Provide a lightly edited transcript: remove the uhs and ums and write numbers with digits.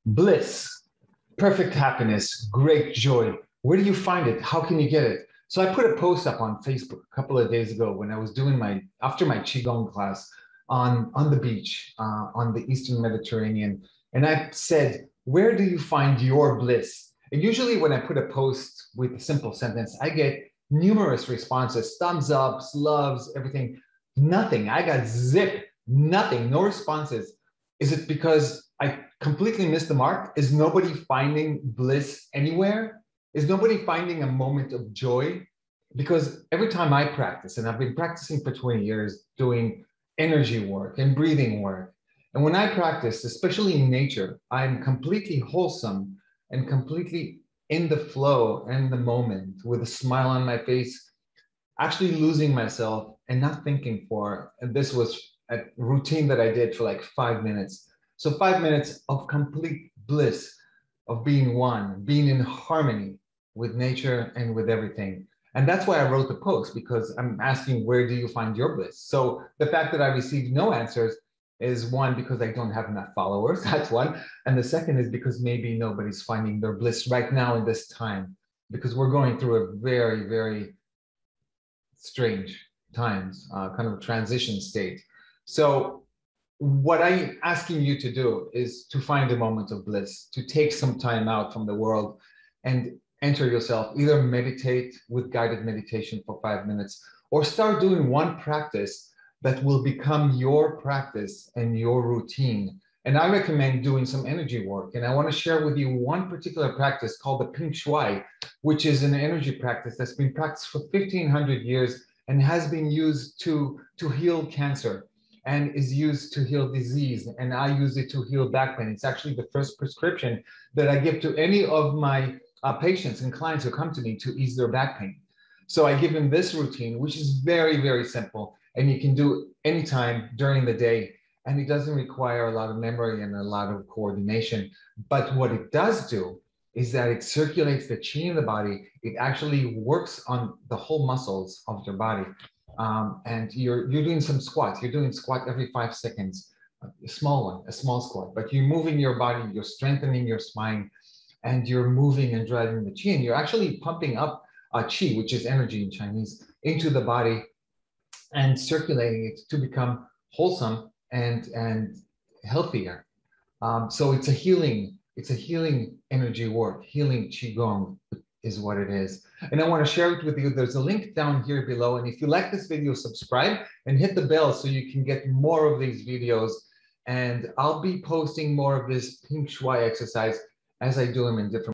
Bliss, perfect happiness, great joy. Where do you find it? How can you get it? So I put a post up on Facebook a couple of days ago when I was doing after my Qigong class on the beach, on the Eastern Mediterranean. And I said, where do you find your bliss? And usually when I put a post with a simple sentence, I get numerous responses, thumbs ups, loves, everything. Nothing. I got zip, nothing, no responses. Is it because I completely missed the mark? Is nobody finding bliss anywhere? Is nobody finding a moment of joy? Because every time I practice, and I've been practicing for 20 years doing energy work and breathing work, and when I practice, especially in nature, I'm completely wholesome and completely in the flow and the moment with a smile on my face, actually losing myself and not thinking for, and this was a routine that I did for like 5 minutes. So 5 minutes of complete bliss, of being one, being in harmony with nature and with everything. And that's why I wrote the post, because I'm asking, where do you find your bliss? So the fact that I received no answers is one, because I don't have enough followers. That's one. And the second is because maybe nobody's finding their bliss right now in this time, because we're going through a very, very strange times, kind of transition state. So what I'm asking you to do is to find a moment of bliss, to take some time out from the world and enter yourself, either meditate with guided meditation for 5 minutes, or start doing one practice that will become your practice and your routine. And I recommend doing some energy work. And I want to share with you one particular practice called the Pink Shui, which is an energy practice that's been practiced for 1,500 years and has been used to heal cancer and is used to heal disease. And I use it to heal back pain. It's actually the first prescription that I give to any of my patients and clients who come to me to ease their back pain. So I give them this routine, which is very, very simple. And you can do anytime during the day. And it doesn't require a lot of memory and a lot of coordination. But what it does do is that it circulates the chi in the body. It actually works on the whole muscles of your body. And you're doing some squats. You're doing squat every 5 seconds, a small one, a small squat. But you're moving your body, you're strengthening your spine, and you're moving and driving the chi. And you're actually pumping up chi, which is energy in Chinese, into the body and circulating it to become wholesome and healthier. So it's a healing energy work. Healing qigong is what it is. And I want to share it with you. There's a link down here below. And if you like this video, subscribe and hit the bell so you can get more of these videos. And I'll be posting more of this Pink Shui exercise as I do them in different